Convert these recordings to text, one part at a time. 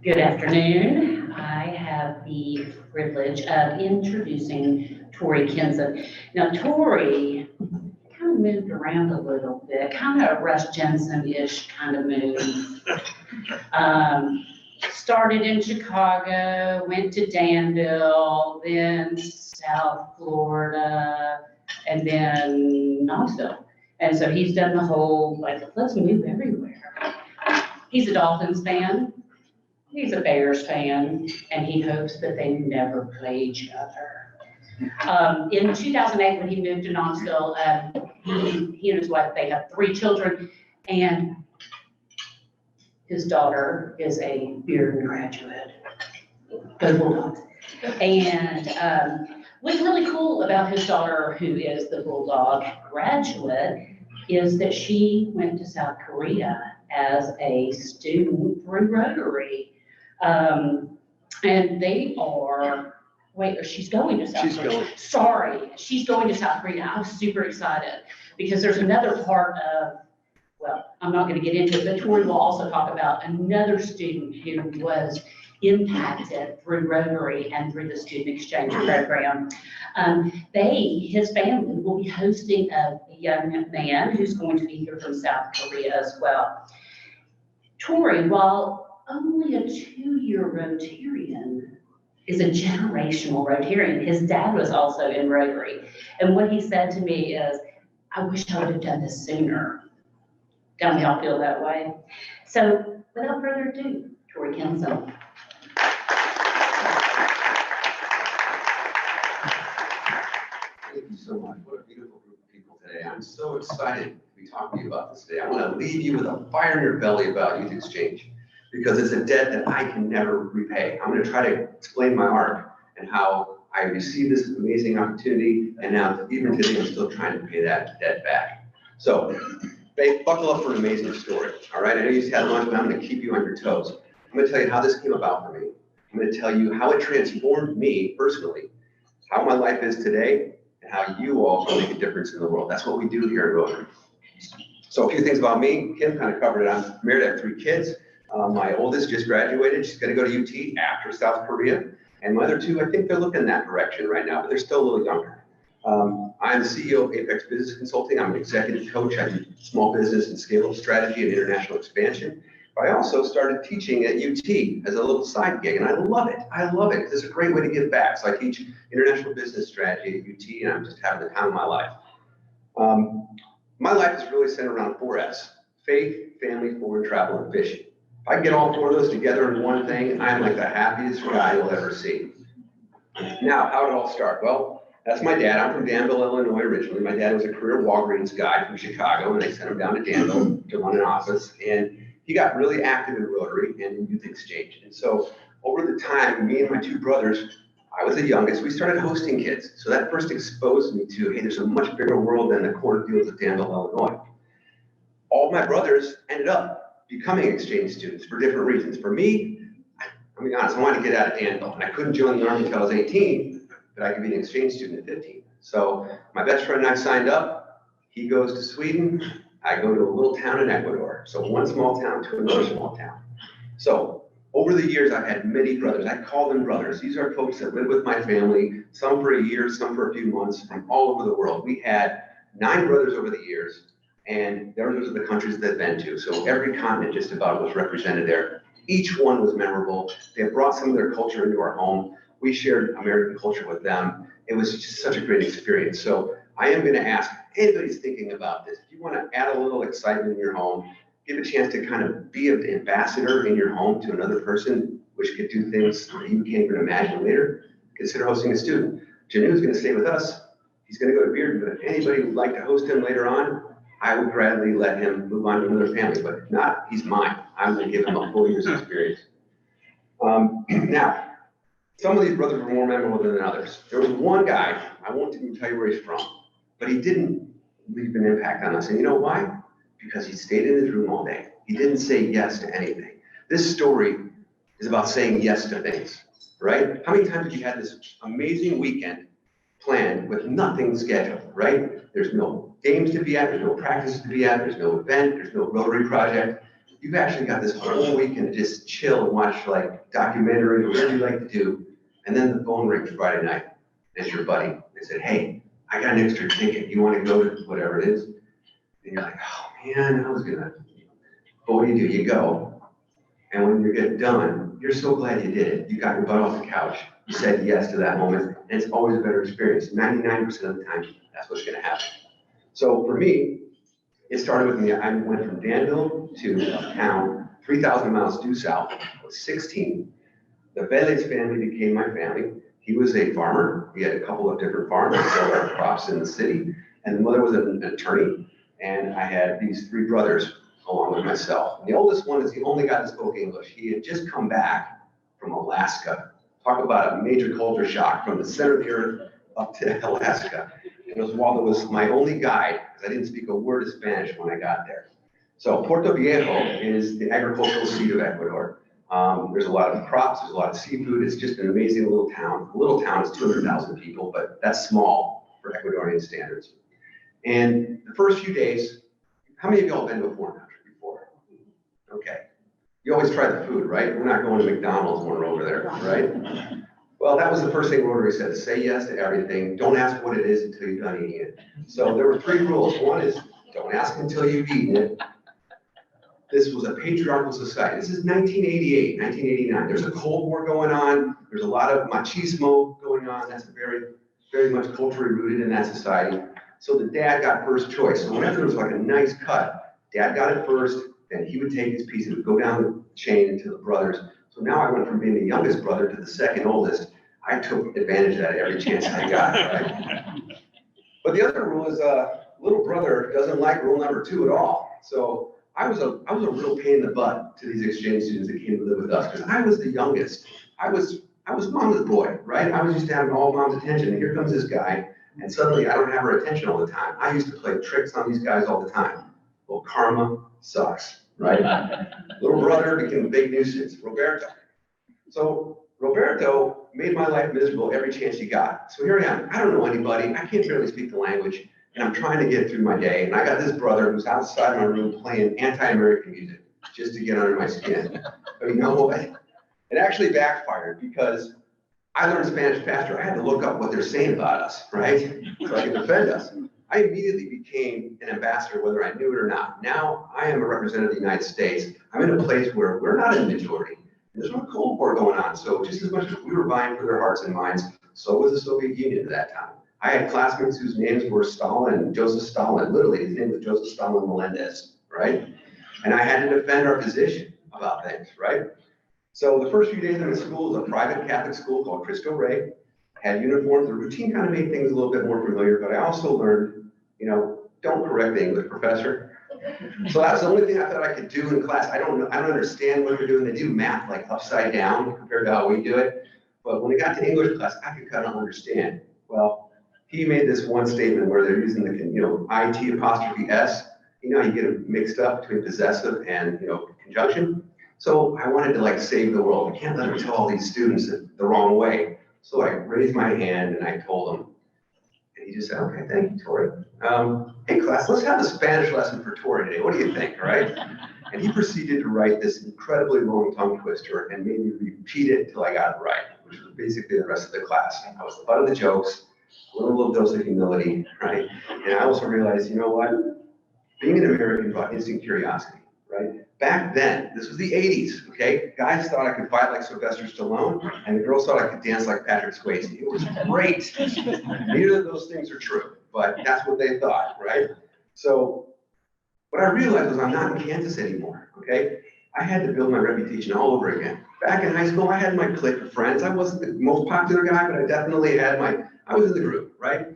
Good afternoon. I have the privilege of introducing Tory Kinson. Now, Tory kind of moved around a little bit, kind of a Russ Jensen-ish kind of move. Started in Chicago, went to Danville, then South Florida, and then Knoxville. And so he's done the whole, like, let's move everywhere. He's a Dolphins fan. He's a Bears fan, and he hopes that they never play each other. In 2008, when he moved to Knoxville, he and his wife, they have 3 children, and his daughter is a Bearden graduate. Go Bulldogs. And what's really cool about his daughter, who is the Bulldog graduate, is that she went to South Korea as a student through Rotary. And they are, she's going to South Korea. Sorry, she's going to South Korea. I'm super excited because there's another part of, well, I'm not going to get into it, but Tory will also talk about another student who was impacted through Rotary and through the student exchange program. His family will be hosting a young man who's going to be here from South Korea as well. Tory, while only a 2-year Rotarian, is a generational Rotarian. His dad was also in Rotary. And what he said to me is, I wish I would have done this sooner. Tell me how I feel that way. So without further ado, Tory Kinson. Thank you so much. What a beautiful group of people today. I'm so excited to be talking to you about this today. I want to leave you with a fire in your belly about youth exchange, because it's a debt that I can never repay. I'm going to try to explain my arc and how I received this amazing opportunity, and now even today I'm still trying to pay that debt back. So, buckle up for an amazing story. All right, I know you just had lunch, but I'm going to keep you on your toes. I'm going to tell you how this came about for me. I'm going to tell you how it transformed me personally, how my life is today, and how you all can make a difference in the world. That's what we do here at Rotary. So a few things about me. Kim kind of covered it. I'm married, I have 3 kids. My oldest just graduated. She's going to go to UT after South Korea. And my other 2, I think they're looking in that direction right now, but they're still a little younger. I'm the CEO of Apex Business Consulting. I'm an executive coach. I do small business and scale-up strategy and international expansion. But I also started teaching at UT as a little side gig, and I love it. I love it. It's a great way to give back. So I teach international business strategy at UT, and I'm just having the time of my life. My life is really centered around 4 F's: faith, family, forward, travel, and fishing. If I can get all 4 of those together in one thing, I'm like the happiest guy you'll ever see. Now, how did it all start? Well, that's my dad. I'm from Danville, Illinois originally. My dad was a career Walgreens guy from Chicago, and they sent him down to Danville to run an office. And he got really active in Rotary and in youth exchange. And so over the time, me and my 2 brothers, I was the youngest, we started hosting kids. So that first exposed me to, hey, there's a much bigger world than the cornfields of Danville, Illinois. All my brothers ended up becoming exchange students for different reasons. For me, I'll be honest, I wanted to get out of Danville, and I couldn't join the Army until I was 18, but I could be an exchange student at 15. So my best friend and I signed up. He goes to Sweden. I go to a little town in Ecuador. So one small town to another small town. So over the years, I've had many brothers. I call them brothers. These are folks that live with my family, some for a year, some for a few months, from all over the world. We had 9 brothers over the years. And those are the countries they've been to. So every continent just about was represented there. Each one was memorable. They brought some of their culture into our home. We shared American culture with them. It was just such a great experience. So I am going to ask, if anybody's thinking about this, if you want to add a little excitement in your home, give a chance to kind of be an ambassador in your home to another person, which could do things that you can't even imagine later, consider hosting a student. Janu's going to stay with us. He's going to go to Bearden, but if anybody would like to host him later on, I would gladly let him move on to another family, but if not, he's mine. I'm going to give him a full year's experience. Now, some of these brothers were more memorable than others. There was one guy, I won't even tell you where he's from, but he didn't leave an impact on us. And you know why? Because he stayed in his room all day. He didn't say yes to anything. This story is about saying yes to things, right? How many times have you had this amazing weekend planned with nothing scheduled, right? There's no games to be at, there's no practice to be at, there's no event, there's no Rotary project, you've actually got this whole weekend to just chill and watch like documentary or whatever you like to do. And then the phone rings Friday night. It's your buddy. They said, hey, I got an extra ticket. You want to go to whatever it is? And you're like, oh man, I was gonna. But what do? You go. And when you get done, you're so glad you did it. You got your butt off the couch. You said yes to that moment. And it's always a better experience. 99% of the time, that's what's gonna happen. So for me, it started with me. I went from Danville to a town 3,000 miles due south. I was 16. The Velez family became my family. He was a farmer. We had a couple of different farms that sold our crops in the city. And the mother was an attorney. And I had these three brothers along with myself. And the oldest one is the only guy that spoke English. He had just come back from Alaska. Talk about a major culture shock from the center of the earth up to Alaska. And Oswaldo was my only guide because I didn't speak a word of Spanish when I got there. So Puerto Viejo is the agricultural seat of Ecuador. There's a lot of crops, there's a lot of seafood. It's just an amazing little town. The little town is 200,000 people, but that's small for Ecuadorian standards. And the first few days, how many of y'all been to a foreign country before? Okay. You always try the food, right? We're not going to McDonald's when we're over there, right? Well, that was the first thing Rotary said, say yes to everything. Don't ask what it is until you've done eating it. So there were three rules. One is don't ask until you've eaten it. This was a patriarchal society. This is 1988, 1989. There's a Cold War going on. There's a lot of machismo going on. That's very, very much culturally rooted in that society. So the dad got first choice. So whenever there was like a nice cut, dad got it first, then he would take his piece. It would go down the chain to the brothers. So now I went from being the youngest brother to the second oldest. I took advantage of that every chance I got, right? But the other rule is little brother doesn't like rule number 2 at all. So I was a real pain in the butt to these exchange students that came to live with us because I was the youngest. I was mom's boy, right? I was used to having all mom's attention, and here comes this guy, and suddenly I don't have her attention all the time. I used to play tricks on these guys all the time. Well, karma sucks, right? Little brother became a big nuisance, Roberto. So Roberto made my life miserable every chance he got. So here I am. I don't know anybody. I can't barely speak the language. And I'm trying to get through my day. And I got this brother who's outside my room playing anti-American music just to get under my skin. But you know what? It actually backfired because I learned Spanish faster. I had to look up what they're saying about us, right? So I could defend us. I immediately became an ambassador, whether I knew it or not. Now I am a representative of the United States. I'm in a place where we're not in the majority. There's no Cold War going on. So just as much as we were vying for their hearts and minds, so was the Soviet Union at that time. I had classmates whose names were Stalin and Joseph Stalin. Literally, his name was Joseph Stalin Melendez, right? And I had to defend our position about things, right? So the first few days in the school was a private Catholic school called Cristo Rey. Had uniforms. The routine kind of made things a little bit more familiar, but I also learned, don't correct the English professor. So that was the only thing I thought I could do in class. I don't understand what they're doing. They do math like upside down compared to how we do it. But when it got to English class, I could kind of understand. Well, he made this one statement where they're using the, IT apostrophe S. You get it mixed up between possessive and, conjunction. So I wanted to save the world. I can't let him tell all these students it the wrong way. So I raised my hand and I told him. And he just said, okay, thank you, Tori. Hey class, let's have a Spanish lesson for Tori today. What do you think, all right? And he proceeded to write this incredibly long tongue twister and made me repeat it until I got it right, which was basically the rest of the class. I was the butt of the jokes, a little dose of humility, right? And I also realized, you know what? Being an American brought instant curiosity, right? Back then, this was the 80s, okay? Guys thought I could fight like Sylvester Stallone, and the girls thought I could dance like Patrick Swayze. It was great. Neither of those things are true, but that's what they thought, right? So what I realized was I'm not in Kansas anymore, okay? I had to build my reputation all over again. Back in high school, I had my clique of friends. I wasn't the most popular guy, but I definitely had I was in the group, right?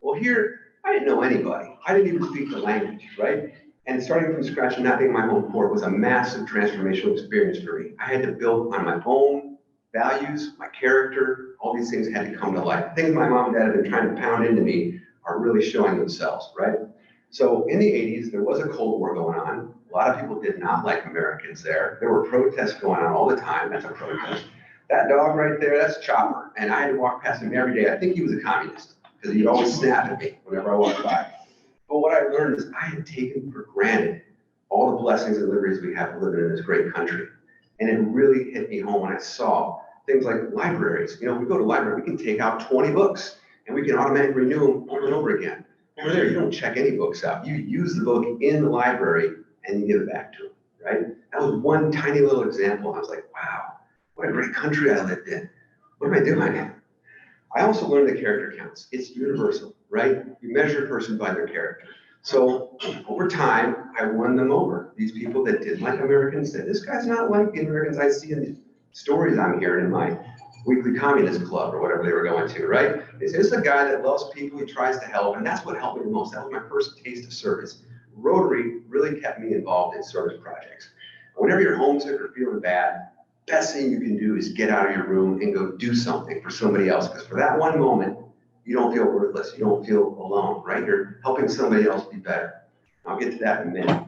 Well, here, I didn't know anybody. I didn't even speak the language, right? And starting from scratch and not being my home court was a massive transformational experience for me. I had to build on my own values, my character, all these things had to come to life. Things my mom and dad have been trying to pound into me are really showing themselves, right? So in the 80s, there was a Cold War going on. A lot of people did not like Americans there. There were protests going on all the time. That's a protest. That dog right there, that's Chopper. And I had to walk past him every day. I think he was a communist because he'd always snap at me whenever I walked by. But what I learned is I had taken for granted all the blessings and liberties we have living in this great country. And it really hit me home when I saw things like libraries. You know, we go to library, we can take out 20 books and we can automatically renew them over and over again. Over there, you don't check any books out. You use the book in the library and you give it back to them, right? That was one tiny little example. I was like, wow, what a great country I lived in. What am I doing? I also learned that character counts. It's universal, right? You measure a person by their character. So over time, I won them over. These people that didn't like Americans said, this guy's not like the Americans I see in the stories I'm hearing in my weekly communist club or whatever they were going to, right? They say, this is a guy that loves people, he tries to help, and that's what helped me the most. That was my first taste of service. Rotary really kept me involved in service projects. Whenever you're homesick or feeling bad, best thing you can do is get out of your room and go do something for somebody else, because for that one moment, you don't feel worthless, you don't feel alone, right? You're helping somebody else be better. I'll get to that in a minute.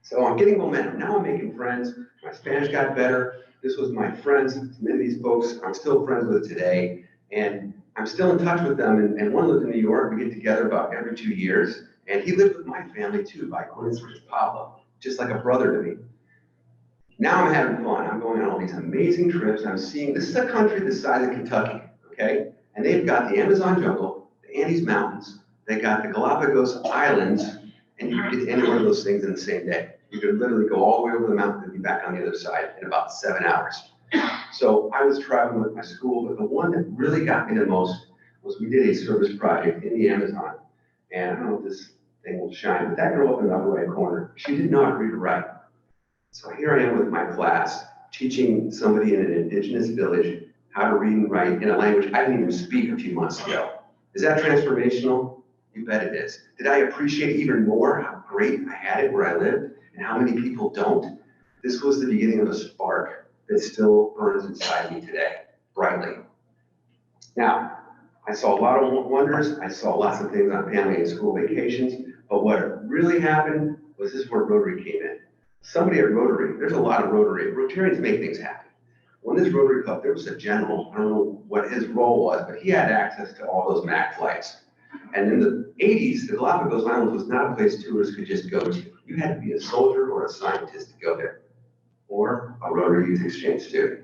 So I'm getting momentum. Now I'm making friends. My Spanish got better. This was my friends. Many of these folks I'm still friends with today. And I'm still in touch with them. And one lives in New York. We get together about every 2 years. And he lived with my family too, by coincidence, Pablo, just like a brother to me. Now I'm having fun. I'm going on all these amazing trips. I'm seeing, this is a country the size of Kentucky, okay? And they've got the Amazon jungle, the Andes Mountains, they got the Galapagos Islands, and you can get to any one of those things in the same day. You could literally go all the way over the mountain and be back on the other side in about 7 hours. So I was traveling with my school, but the one that really got me the most was we did a service project in the Amazon. And I don't know if this thing will shine, but that girl up in the upper right corner, she didn't know how to read or write. So here I am with my class, teaching somebody in an indigenous village how to read and write in a language I didn't even speak a few months ago. Is that transformational? You bet it is. Did I appreciate even more how great I had it where I lived and how many people don't? This was the beginning of a spark that still burns inside me today, brightly. Now, I saw a lot of wonders. I saw lots of things on family and school vacations, but what really happened was this is where Rotary came in. Somebody at Rotary, there's a lot of Rotary. Rotarians make things happen. When this Rotary Club, there was a general, I don't know what his role was, but he had access to all those MAC flights. And in the 80s, the Galapagos Islands was not a place tourists could just go to. You had to be a soldier or a scientist to go there, or a Rotary Youth Exchange student.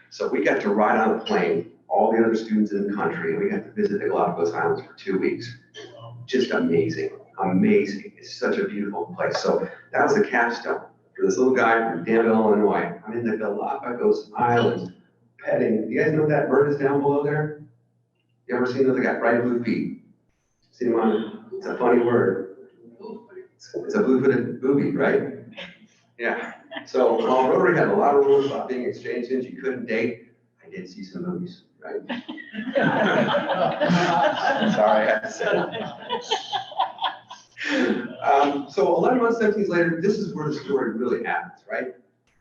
So we got to ride on a plane, all the other students in the country, and we got to visit the Galapagos Islands for 2 weeks. Just amazing, amazing. It's such a beautiful place. So that was the capstone. For this little guy from Danville, Illinois. I'm in the Galapagos Islands petting. You guys know what that bird is down below there? You ever seen those? They got bright blue feet. See them on? It's a funny word. It's a blue-footed booby, right? Yeah. So while Rotary had a lot of rules about being exchange students, you couldn't date. I did see some movies, right? Sorry, I had to say it. So 11 months, 17 years later, this is where the story really happens, right?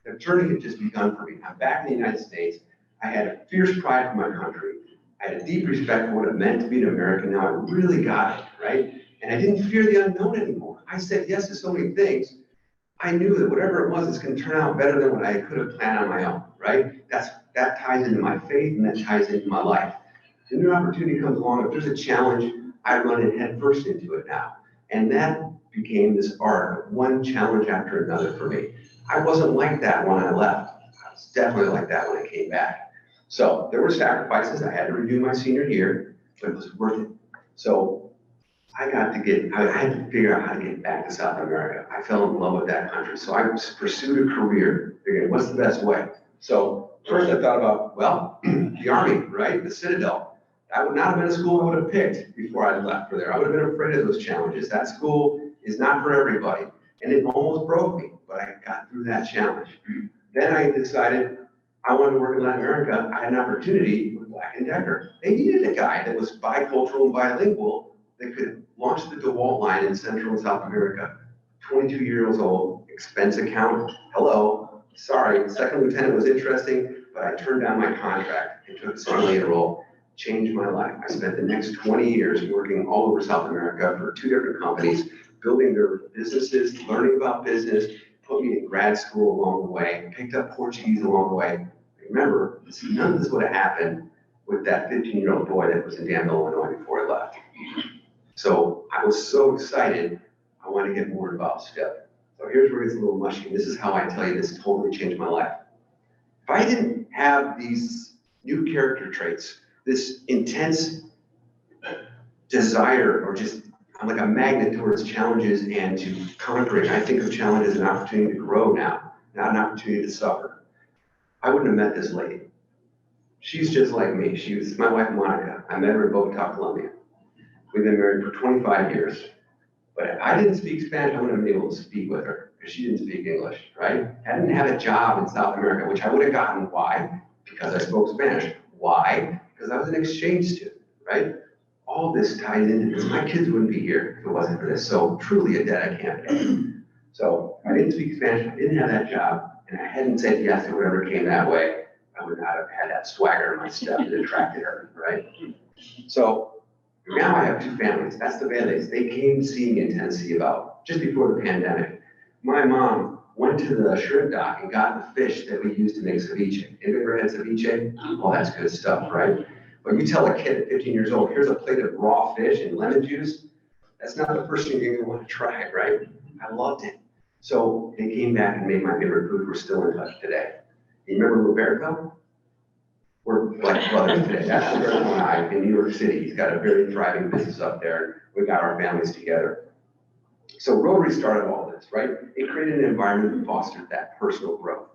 The journey had just begun for me. I'm back in the United States. I had a fierce pride for my country. I had a deep respect for what it meant to be an American. Now I really got it, right? And I didn't fear the unknown anymore. I said yes to so many things. I knew that whatever it was, it's going to turn out better than what I could have planned on my own, right? That ties into my faith and that ties into my life. The new opportunity comes along. If there's a challenge, I run in head first into it now. And that became this arc of one challenge after another for me. I wasn't like that when I left. I was definitely like that when I came back. So there were sacrifices. I had to redo my senior year, but it was worth it. So I had to figure out how to get back to South America. I fell in love with that country. So I pursued a career, figuring what's the best way. So first I thought about, well, the Army, right? The Citadel. That would not have been a school I would have picked before I left for there. I would have been afraid of those challenges. That school is not for everybody. And it almost broke me, but I got through that challenge. Then I decided I wanted to work in Latin America. I had an opportunity with Black & Decker. They needed a guy that was bicultural and bilingual that could launch the DeWalt line in Central and South America. 22 years old, expense account, hello, sorry, second lieutenant was interesting, but I turned down my contract and took a senior role. Changed my life. I spent the next 20 years working all over South America for 2 different companies, building their businesses, learning about business, put me in grad school along the way, picked up Portuguese along the way. Remember, none of this would have happened with that 15-year-old boy that was in Danville, Illinois before I left. So I was so excited, I wanted to get more involved still. So here's where it's a little mushy. This is how I tell you this totally changed my life. If I didn't have these new character traits, this intense desire, or just, I'm like a magnet towards challenges and to conquering. I think of challenge as an opportunity to grow now, not an opportunity to suffer. I wouldn't have met this lady. She's just like me. She was my wife, Monica. I met her in Bogota, Colombia. We've been married for 25 years. But if I didn't speak Spanish, I wouldn't have been able to speak with her because she didn't speak English, right? I didn't have a job in South America, which I would have gotten. Why? Because I spoke Spanish. Why? Because I was an exchange student, right? All this ties into this. My kids wouldn't be here if it wasn't for this. So truly a debt I can't pay. So I didn't speak Spanish, I didn't have that job, and I hadn't said yes to whatever came that way. I would not have had that swagger in my step that attracted her, right? So now I have two families. That's the families. They came to see me in Tennessee about just before the pandemic. My mom went to the shrimp dock and got the fish that we use to make ceviche. Have you ever had ceviche? Oh, that's good stuff, right? But you tell a kid at 15 years old, here's a plate of raw fish and lemon juice. That's not the first thing you're gonna want to try, right? I loved it. So they came back and made my favorite food. We're still in touch today. You remember Roberto? We're like brothers today. That's Roberto and I in New York City. He's got a very thriving business up there. We got our families together. So Rotary started all this, right? It created an environment that fostered that personal growth.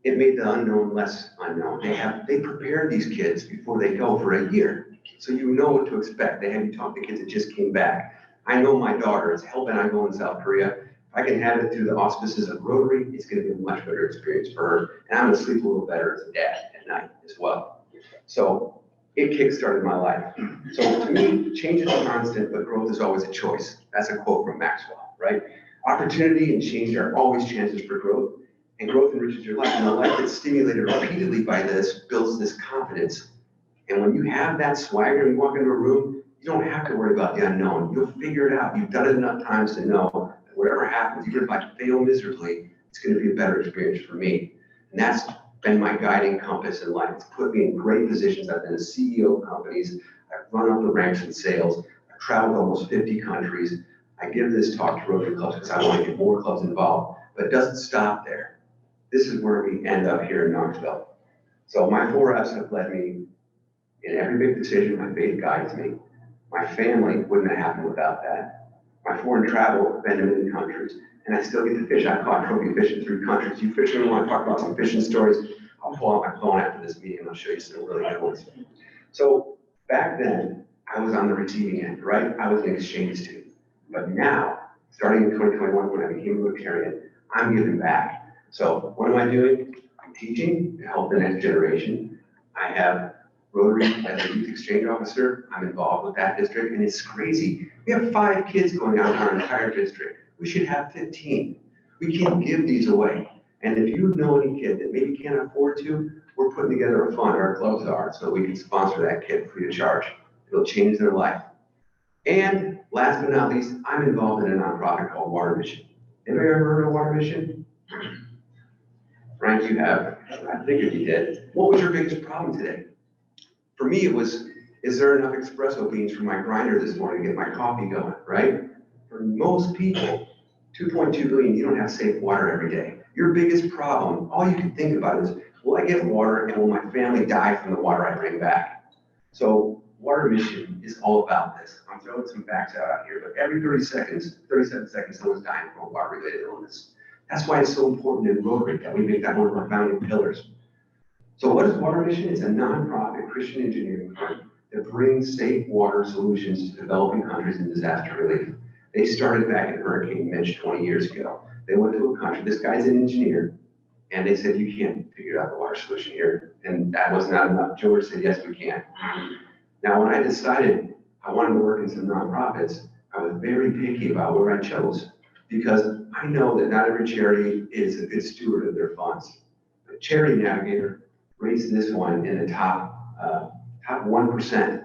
It made the unknown less unknown. They prepared these kids before they go for a year. So you know what to expect. They have you talk to kids that just came back. I know my daughter is helping I go in South Korea. If I can have it through the auspices of Rotary, it's going to be a much better experience for her. And I'm going to sleep a little better as a dad at night as well. So it kickstarted my life. So to me, change is constant, but growth is always a choice. That's a quote from Maxwell, right? Opportunity and change are always chances for growth, and growth enriches your life. And a life that's stimulated repeatedly by this builds this confidence. And when you have that swagger and you walk into a room, you don't have to worry about the unknown. You'll figure it out. You've done it enough times to know that whatever happens, even if I fail miserably, it's going to be a better experience for me. And that's been my guiding compass in life. It's put me in great positions. I've been a CEO of companies. I've run up the ranks in sales. I've traveled almost 50 countries. I give this talk to Rotary clubs because I want to get more clubs involved. But it doesn't stop there. This is where we end up here in Knoxville. So my 4 F's have led me in every big decision. My faith guides me. My family wouldn't have happened without that. My foreign travel, I've been to many countries, and I still get to fish. I caught trophy fish in 3 countries. You fishermen want to talk about some fishing stories? I'll pull out my phone after this meeting and I'll show you some really good ones. So back then, I was on the receiving end, right? I was an exchange student. But now, starting in 2021, when I became a Rotarian, I'm giving back. So what am I doing? I'm teaching to help the next generation. I have Rotary as a youth exchange officer. I'm involved with that district, and it's crazy. We have 5 kids going out in our entire district. We should have 15. We can't give these away. And if you know any kid that maybe can't afford to, we're putting together a fund, our clubs are, so we can sponsor that kid free of charge. It'll change their life. And last but not least, I'm involved in a nonprofit called Water Mission. Anybody ever heard of Water Mission? Frank, you have. I figured you did. What was your biggest problem today? For me, it was, is there enough espresso beans for my grinder this morning to get my coffee going, right? For most people, 2.2 billion, you don't have safe water every day. Your biggest problem, all you can think about is, will I get water and will my family die from the water I bring back? So Water Mission is all about this. I'm throwing some facts out here, but every 37 seconds, someone's dying from a water-related illness. That's why it's so important in Rotary that we make that one of our founding pillars. So what is Water Mission? It's a nonprofit Christian engineering firm that brings safe water solutions to developing countries in disaster relief. They started back in Hurricane Mitch 20 years ago. They went to a country, this guy's an engineer, and they said, you can't figure out the water solution here. And that was not enough. George said, yes, we can. Now, when I decided I wanted to work in some nonprofits, I was very picky about where I chose, because I know that not every charity is a good steward of their funds. The Charity Navigator rates this one in the top 1%.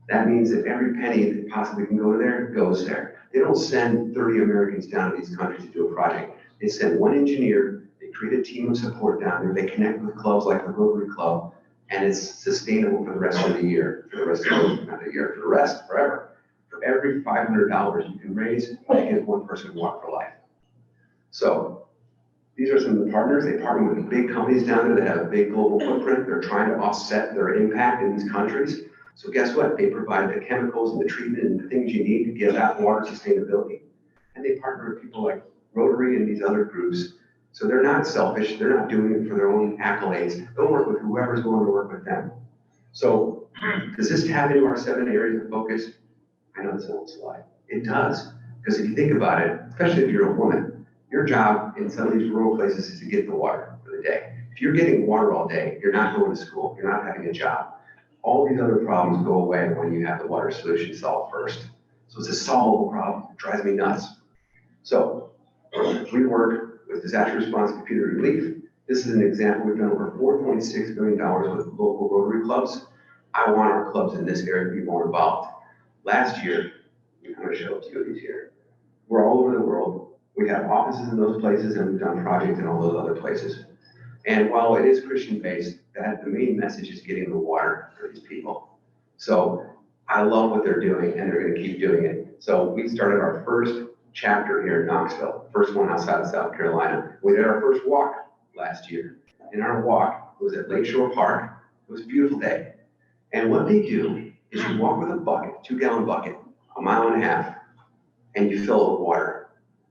That means that every penny that possibly can go there goes there. They don't send 30 Americans down to these countries to do a project. They send one engineer, they create a team of support down there, they connect with clubs like the Rotary Club, and it's sustainable for the rest of the year, for the rest of the, not the year, for the rest, forever. For every $500 you can raise, you give one person water for life. So these are some of the partners. They partner with big companies down there that have a big global footprint. They're trying to offset their impact in these countries. So guess what? They provide the chemicals and the treatment and the things you need to get that water sustainability. And they partner with people like Rotary and these other groups. So they're not selfish. They're not doing it for their own accolades. They'll work with whoever's willing to work with them. So does this tap into our 7 areas of focus? I know it's an old slide. It does. Because if you think about it, especially if you're a woman, your job in some of these rural places is to get the water for the day. If you're getting water all day, you're not going to school, you're not having a job. All these other problems go away when you have the water solution solved first. So it's a solvable problem. It drives me nuts. So we work with disaster response computer relief. This is an example. We've done over $4.6 billion with local Rotary clubs. I want our clubs in this area to be more involved. Last year, I'm going to show a few of these here. We're all over the world. We have offices in those places, and we've done projects in all those other places. And while it is Christian-based, the main message is getting the water for these people. So I love what they're doing, and they're going to keep doing it. So we started our first chapter here in Knoxville, first one outside of South Carolina. We did our first walk last year. And our walk was at Lakeshore Park. It was a beautiful day. And what they do is you walk with a bucket, 2-gallon bucket, 1.5 miles, and you fill it with water.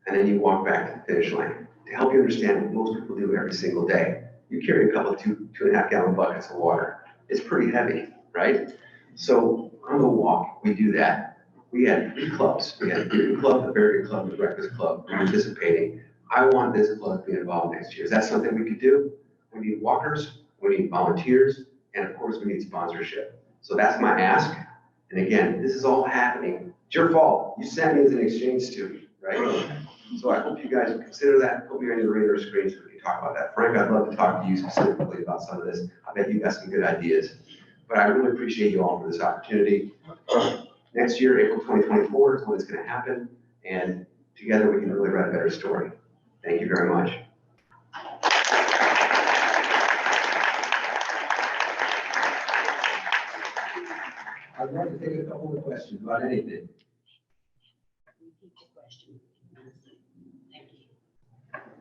And then you walk back to the finish line. To help you understand what most people do every single day, you carry a couple of 2.5 gallon buckets of water. It's pretty heavy, right? So on the walk, we do that. We had 3 clubs. We had a Freedom Club, the Farragut Club, and the Breakfast Club participating. I want this club to be involved next year. Is that something we could do? We need walkers, we need volunteers, and of course we need sponsorship. So that's my ask. And again, this is all happening. It's your fault. You sent me as an exchange student, right? So I hope you guys consider that, put me on your radar screen so we can talk about that. Frank, I'd love to talk to you specifically about some of this. I bet you got some good ideas. But I really appreciate you all for this opportunity. Next year, April 2024 is when it's going to happen. And together we can really write a better story. Thank you very much. I'd like to take a couple of questions about anything.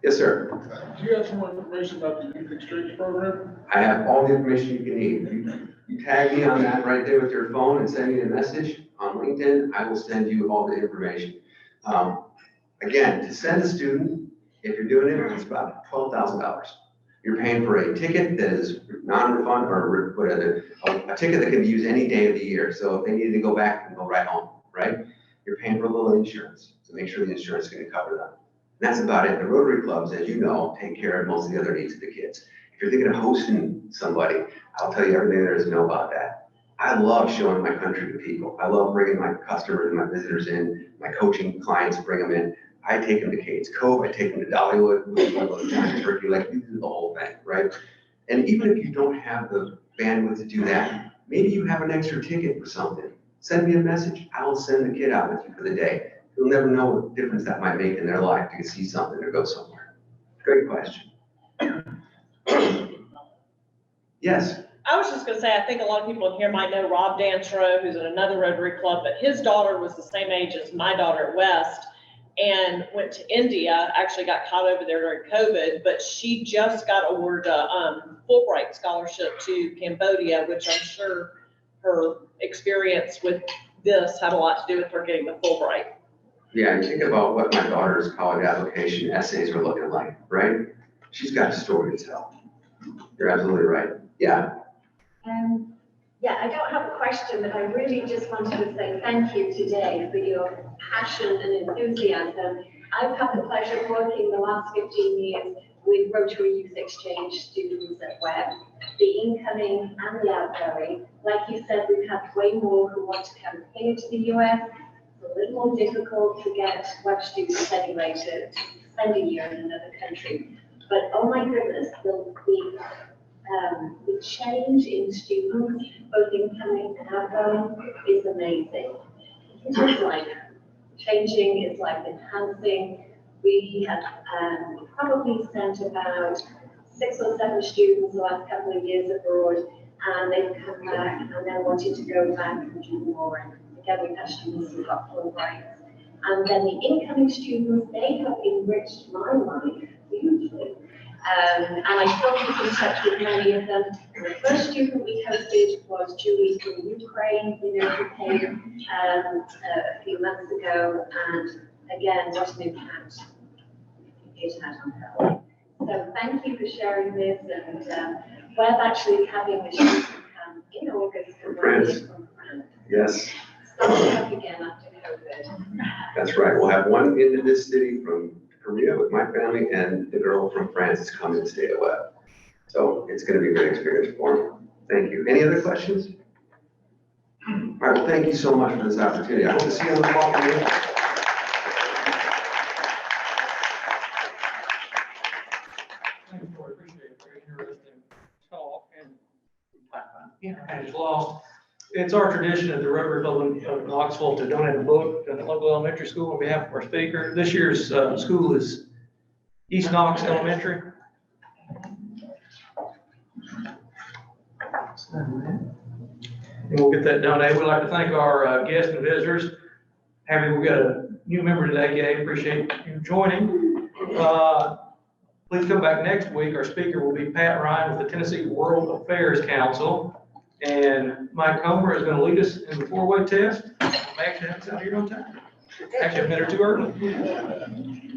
Yes, sir. Do you have some more information about the youth exchange program? I have all the information you can need. You tag me on that right there with your phone and send me a message on LinkedIn. I will send you all the information. Again, to send a student, if you're doing it, it's about $12,000. You're paying for a ticket that is non-refund or a ticket that can be used any day of the year. So if they needed to go back, they can go right home, right? You're paying for a little insurance to make sure the insurance is going to cover them. And that's about it. The Rotary clubs, as you know, take care of most of the other needs of the kids. If you're thinking of hosting somebody, I'll tell you everything there is to know about that. I love showing my country to people. I love bringing my customers and my visitors in, my coaching clients, bring them in. I take them to Cades Cove, I take them to Dollywood, we go to Giant Turkey Lake, we do the whole thing, right? And even if you don't have the bandwidth to do that, maybe you have an extra ticket for something. Send me a message. I will send the kid out with you for the day. You'll never know what difference that might make in their life to see something or go somewhere. Great question. Yes. I was just gonna say, I think a lot of people in here might know Rob Dansrow, who's in another Rotary Club, but his daughter was the same age as my daughter at West and went to India, actually got caught over there during COVID, but she just got awarded a Fulbright scholarship to Cambodia, which I'm sure her experience with this had a lot to do with her getting the Fulbright. Yeah, and think about what my daughter's college application essays are looking like, right? She's got a story to tell. You're absolutely right. Yeah. Yeah, I don't have a question, but I really just wanted to say thank you today for your passion and enthusiasm. I've had the pleasure of working the last 15 years with Rotary Youth Exchange students at Webb, the incoming and the outgoing. Like you said, we've had way more who want to come here to the US. It's a little more difficult to get Webb students anyway to spend a year in another country. But oh my goodness, the change in students, both incoming and outgoing, is amazing. It's just like changing, it's like enhancing. We have probably sent about 6 or 7 students the last couple of years abroad, and they've come back and they're wanting to go back and do more. And again, we've had students who've got Fulbrights. And then the incoming students, they have enriched my life hugely. And I still keep in touch with many of them. The first student we hosted was Julie from Ukraine, you know, who came a few months ago. And again, what an impact it had on her life. So thank you for sharing this. And we're actually having a student come in August From France. from France. Yes, Starting up again after COVID. that's right. We'll have one into this city from Korea with my family, and the girl from France is coming to stay at Webb. So it's gonna be a great experience for them. Thank you. Any other questions? All right, well, thank you so much for this opportunity. I hope to see you on the fall meeting. Thank you, Troy. Appreciate it. Very interesting talk and as well. It's our tradition at the Rotary Club of Knoxville to donate a book to the local elementary school on behalf of our speaker. This year's school is East Knox Elementary. And we'll get that donated. We'd like to thank our guests and visitors. Happy we got a new member today, Gabe. Appreciate you joining. Please come back next week. Our speaker will be Pat Ryan with the Tennessee World Affairs Council. And Mike Homer is going to lead us in the four-way test. I actually have this out here on time. Actually, a minute or two early.